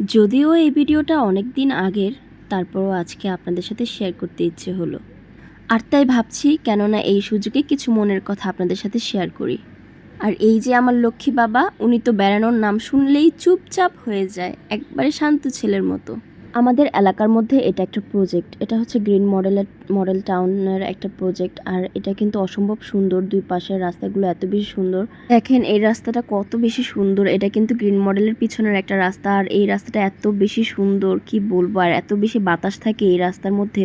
যদিও এই ভিডিওটা অনেক দিন আগের, তারপরও আজকে আপনাদের সাথে শেয়ার করতে ইচ্ছে হলো। আর তাই ভাবছি কেননা এই সুযোগে কিছু মনের কথা আপনাদের সাথে শেয়ার করি। আর এই যে আমার লক্ষ্মী বাবা, উনি তো বেড়ানোর নাম শুনলেই চুপচাপ হয়ে যায়, একবারে শান্ত ছেলের মতো। আমাদের এলাকার মধ্যে এটা একটা প্রজেক্ট, এটা হচ্ছে গ্রিন মডেল টাউনের একটা প্রজেক্ট। আর এটা কিন্তু অসম্ভব সুন্দর, দুই পাশের রাস্তাগুলো এত বেশি সুন্দর। দেখেন এই রাস্তাটা কত বেশি সুন্দর, এটা কিন্তু গ্রিন মডেলের পিছনের একটা রাস্তা। আর এই রাস্তাটা এত বেশি সুন্দর কি বলবো, আর এত বেশি বাতাস থাকে এই রাস্তার মধ্যে,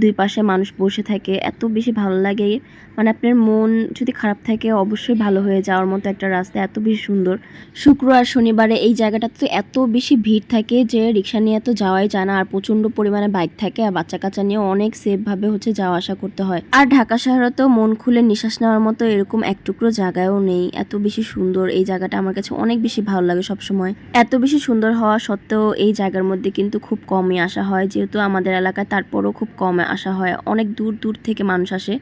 দুই পাশে মানুষ বসে থাকে, এত বেশি ভালো লাগে। মানে আপনার মন যদি খারাপ থাকে অবশ্যই ভালো হয়ে যাওয়ার মতো একটা রাস্তা, এত বেশি সুন্দর। শুক্র আর শনিবারে এই জায়গাটাতে এত বেশি ভিড় থাকে যে রিক্সা নিয়ে তো যাওয়াই যায় না। আর প্রচণ্ড পরিমাণে বাইক থাকে, আর বাচ্চা কাচ্চা নিয়ে অনেক সেফভাবে যাওয়া আসা করতে হয়। আর ঢাকা শহরে তো মন খুলে নিঃশ্বাস নেওয়ার মতো এরকম এক টুকরো জায়গায়ও নেই, এত বেশি সুন্দর এই জায়গাটা। আমার কাছে অনেক বেশি ভালো লাগে সবসময়। এত বেশি সুন্দর হওয়া সত্ত্বেও এই জায়গার মধ্যে কিন্তু খুব কমই আসা হয়, যেহেতু আমাদের এলাকায়, তারপরও খুব কম আসা হয়। অনেক দূর দূর থেকে মানুষ আসে।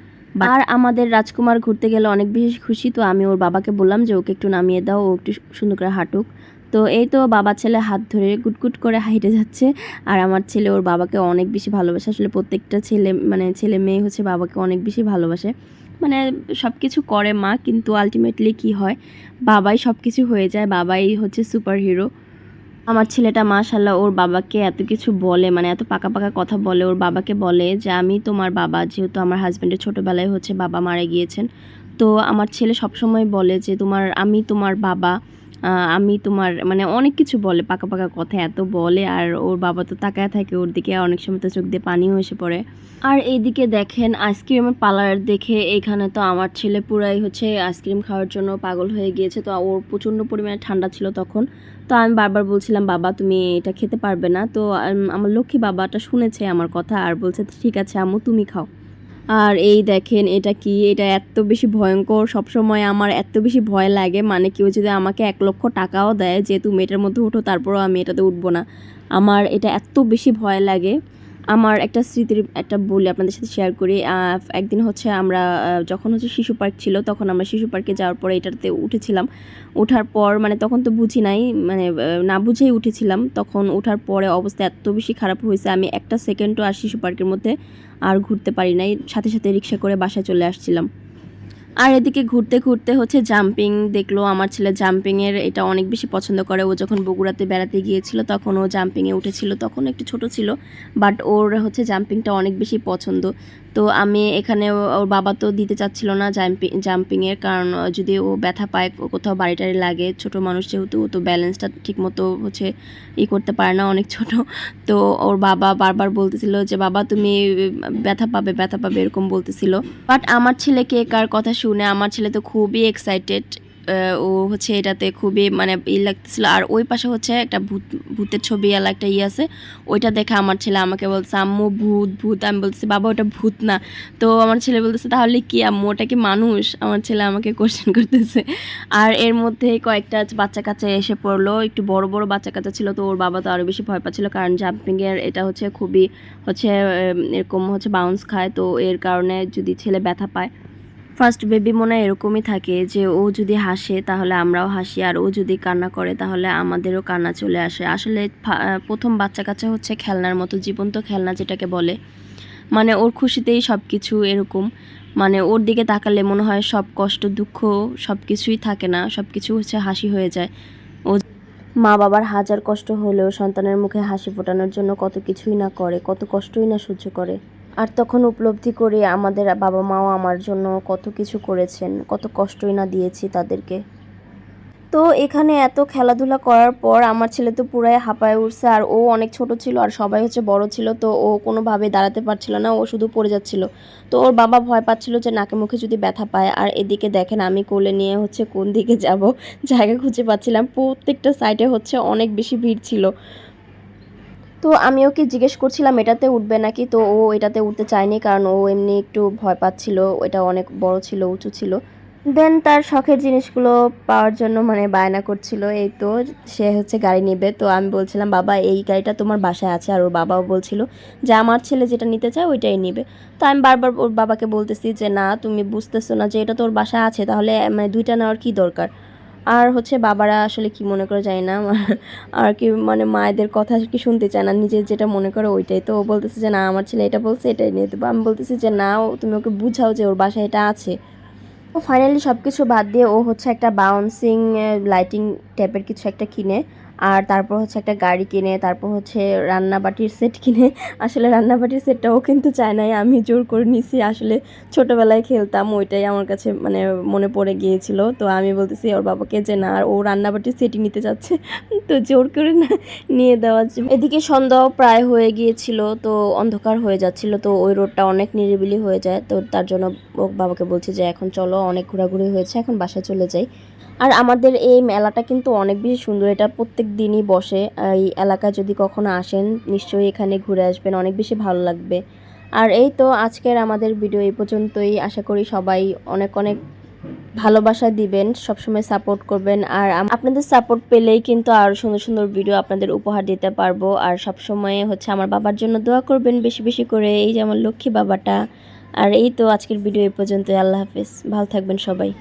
আর আমাদের রাজকুমার ঘুরতে গেলে অনেক বেশি খুশি, তো আমি ওর বাবাকে বললাম যে ওকে একটু নামিয়ে দাও, ও একটু সুন্দর করে হাঁটুক। তো এই তো বাবা ছেলে হাত ধরে গুটগুট করে হাঁটে যাচ্ছে। আর আমার ছেলে ওর বাবাকে অনেক বেশি ভালোবাসে। আসলে প্রত্যেকটা ছেলে মেয়ে বাবাকে অনেক বেশি ভালোবাসে। মানে সব কিছু করে মা, কিন্তু আলটিমেটলি কি হয়, বাবাই সব কিছু হয়ে যায়, বাবাই সুপার হিরো। আমার ছেলেটা মাশাআল্লাহ ওর বাবাকে এত কিছু বলে, মানে এত পাকা পাকা কথা বলে। ওর বাবাকে বলে যে আমি তোমার বাবা, যেহেতু আমার হাজব্যান্ডের ছোটোবেলায় বাবা মারা গিয়েছেন। তো আমার ছেলে সবসময় বলে যে আমি তোমার বাবা, আমি তোমার, মানে অনেক কিছু বলে, পাকা পাকা কথা এত বলে। আর ওর বাবা তো তাকায় থাকে ওর দিকে, অনেক সময় তো চোখ দিয়ে পানিও এসে পড়ে। আর এইদিকে দেখেন আইসক্রিমের পার্লার দেখে এখানে তো আমার ছেলে পুরাই আইসক্রিম খাওয়ার জন্য পাগল হয়ে গিয়েছে। তো ওর প্রচণ্ড পরিমাণে ঠান্ডা ছিল তখন। তো আমি বারবার বলছিলাম বাবা তুমি এটা খেতে পারবে না। তো আমার লক্ষ্মী বাবাটা শুনেছে আমার কথা আর বলছে ঠিক আছে আম্মু তুমি খাও। আর এই দেখেন এটা কি, এটা এত বেশি ভয়ঙ্কর, সবসময় আমার এত বেশি ভয় লাগে। মানে কেউ যদি আমাকে 1,00,000 টাকাও দেয় যে তুমি এটার মধ্যে ওঠো, তারপরও আমি এটাতে উঠবো না। আমার এটা এত বেশি ভয় লাগে। আমার একটা স্মৃতির একটা বলি আপনাদের সাথে শেয়ার করি। একদিন আমরা যখন শিশু পার্ক ছিল, তখন আমরা শিশু পার্কে যাওয়ার পরে এটাতে উঠেছিলাম। ওঠার পর মানে তখন তো বুঝি নাই, মানে না বুঝেই উঠেছিলাম। তখন ওঠার পরে অবস্থা এত বেশি খারাপ হয়েছে, আমি একটা সেকেন্ডও আর শিশু পার্কের মধ্যে আর ঘুরতে পারি নাই, সাথে সাথে রিক্সা করে বাসায় চলে আসছিলাম। আর এদিকে ঘুরতে ঘুরতে জাম্পিং দেখলো। আমার ছেলে জাম্পিংয়ের এটা অনেক বেশি পছন্দ করে। ও যখন বগুড়াতে বেড়াতে গিয়েছিল তখন ও জাম্পিংয়ে উঠেছিল, তখন একটু ছোট ছিল, বাট ওর জাম্পিংটা অনেক বেশি পছন্দ। তো আমি এখানে ওর বাবা তো দিতে চাচ্ছিল না জাম্পিংয়ের, কারণ যদি ও ব্যথা পায়, কোথাও বাড়ি টাড়ি লাগে, ছোটো মানুষ যেহেতু, ও তো ব্যালেন্সটা ঠিকমতো করতে পারে না, অনেক ছোট। তো ওর বাবা বারবার বলতেছিল যে বাবা তুমি ব্যথা পাবে ব্যথা পাবে এরকম বলতেছিল। বাট আমার ছেলেকে কার কথা শুনে, আমার ছেলে তো খুবই এক্সাইটেড। ও এটাতে খুবই মানে লাগতেছিল। আর ওই পাশে একটা ভূতের ছবি এলা একটা আছে, ওইটা দেখে আমার ছেলে আমাকে বলছে আম্মু ভূত ভূত। আমি বলতেছি বাবা ওটা ভূত না। তো আমার ছেলে বলতেছে তাহলে কি আম্মু, ওটা কি মানুষ? আমার ছেলে আমাকে কোশ্চেন করতেছে। আর এর মধ্যে কয়েকটা বাচ্চা কাচ্চা এসে পড়লো, একটু বড় বড় বাচ্চা কাচ্চা ছিল। তো ওর বাবা তো আরও বেশি ভয় পাচ্ছিল, কারণ জাম্পিংয়ের এটা খুবই এরকম বাউন্স খায়। তো এর কারণে যদি ছেলে ব্যথা পায়, ফার্স্ট বেবি মনে হয় এরকমই থাকে যে ও যদি হাসে তাহলে আমরাও হাসি, আর ও যদি কান্না করে তাহলে আমাদেরও কান্না চলে আসে। আসলে প্রথম বাচ্চা কাচ্চা খেলনার মতো, জীবন্ত খেলনা যেটাকে বলে। মানে ওর খুশিতেই সব কিছু এরকম, মানে ওর দিকে তাকালে মনে হয় সব কষ্ট দুঃখ সব কিছুই থাকে না, সব কিছু হাসি হয়ে যায়। ও মা বাবার হাজার কষ্ট হলেও সন্তানের মুখে হাসি ফোটানোর জন্য কত কিছুই না করে, কত কষ্টই না সহ্য করে। আর তখন উপলব্ধি করি আমাদের বাবা মাও আমার জন্য কত কিছু করেছেন, কত কষ্টই না দিয়েছি তাদেরকে। তো এখানে এত খেলাধুলা করার পর আমার ছেলে তো পুরাই হাঁপায়ে উঠছে। আর ও অনেক ছোট ছিল, আর সবাই বড় ছিল। তো ও কোনোভাবে দাঁড়াতে পারছিল না, ও শুধু পড়ে যাচ্ছিল। তো ওর বাবা ভয় পাচ্ছিল যে নাকে মুখে যদি ব্যথা পায়। আর এদিকে দেখেন আমি কোলে নিয়ে কোন দিকে যাব জায়গা খুঁজে পাচ্ছিলাম, প্রত্যেকটা সাইডে অনেক বেশি ভিড় ছিল। তো আমি ওকে জিজ্ঞেস করছিলাম এটাতে উঠবে নাকি, তো ও এটাতে উঠতে চায়নি, কারণ ও এমনি একটু ভয় পাচ্ছিল, এটা অনেক বড় ছিল, উঁচু ছিল। দেন তার শখের জিনিসগুলো পাওয়ার জন্য মানে বায়না করছিল। এই তো সে গাড়ি নেবে। তো আমি বলছিলাম বাবা এই গাড়িটা তোমার বাসায় আছে, আর ওর বাবাও বলছিল যে আমার ছেলে যেটা নিতে চায় ওইটাই নেবে। তো আমি বারবার ওর বাবাকে বলতেছি যে না তুমি বুঝতেছো না যে এটা তোর বাসায় আছে, তাহলে মানে দুইটা নেওয়ার কী দরকার। আর হচ্ছে বাবারা আসলে কি মনে করে জানি না আর কি মানে মায়েদের কথা কি শুনতে চায় না, নিজের যেটা মনে করে ওইটাই। তো ও বলতেছে যে না আমার ছেলে এটা বলছে এটাই নিয়ে দেবো। আমি বলতেছি যে না তুমি ওকে বুঝাও যে ওর বাসায় এটা আছে। ও ফাইনালি সব কিছু বাদ দিয়ে ও হচ্ছে একটা বাউন্সিং লাইটিং টাইপের কিছু একটা কিনে, আর তারপর হচ্ছে একটা গাড়ি কিনে, তারপর হচ্ছে রান্নাবাটির সেট কিনে। আসলে রান্নাবাটির সেটটাও কিন্তু চায় নাই, আমি জোর করে নিছি। আসলে ছোটোবেলায় খেলতাম, ওইটাই আমার কাছে মানে মনে পড়ে গিয়েছিল। তো আমি বলতেছি ওর বাবাকে যে না ও রান্নাবাটির সেটই নিতে চাচ্ছে, তো জোর করে না নিয়ে দেওয়া। এদিকে সন্ধ্যাও প্রায় হয়ে গিয়েছিল, তো অন্ধকার হয়ে যাচ্ছিল, তো ওই রোডটা অনেক নিরিবিলি হয়ে যায়। তো তার জন্য ও বাবাকে বলছে যে এখন চলো অনেক ঘোরাঘুরি হয়েছে, এখন বাসায় চলে যাই। আর আমাদের এই মেলাটা কিন্তু অনেক বেশি সুন্দর, এটা প্রত্যেক দিনই বসে। এই এলাকায় যদি কখনো আসেন নিশ্চয়ই এখানে ঘুরে আসবেন, অনেক বেশি ভালো লাগবে। আর এই তো আজকের আমাদের ভিডিও এই পর্যন্তই। আশা করি সবাই অনেক অনেক ভালোবাসা দিবেন, সবসময় সাপোর্ট করবেন। আর আপনাদের সাপোর্ট পেলেই কিন্তু আরও সুন্দর সুন্দর ভিডিও আপনাদের উপহার দিতে পারবো। আর সবসময় হচ্ছে আমার বাবার জন্য দোয়া করবেন বেশি বেশি করে, এই যে আমার লক্ষ্মী বাবাটা। আর এই তো আজকের ভিডিও এই পর্যন্তই। আল্লাহ হাফেজ, ভালো থাকবেন সবাই।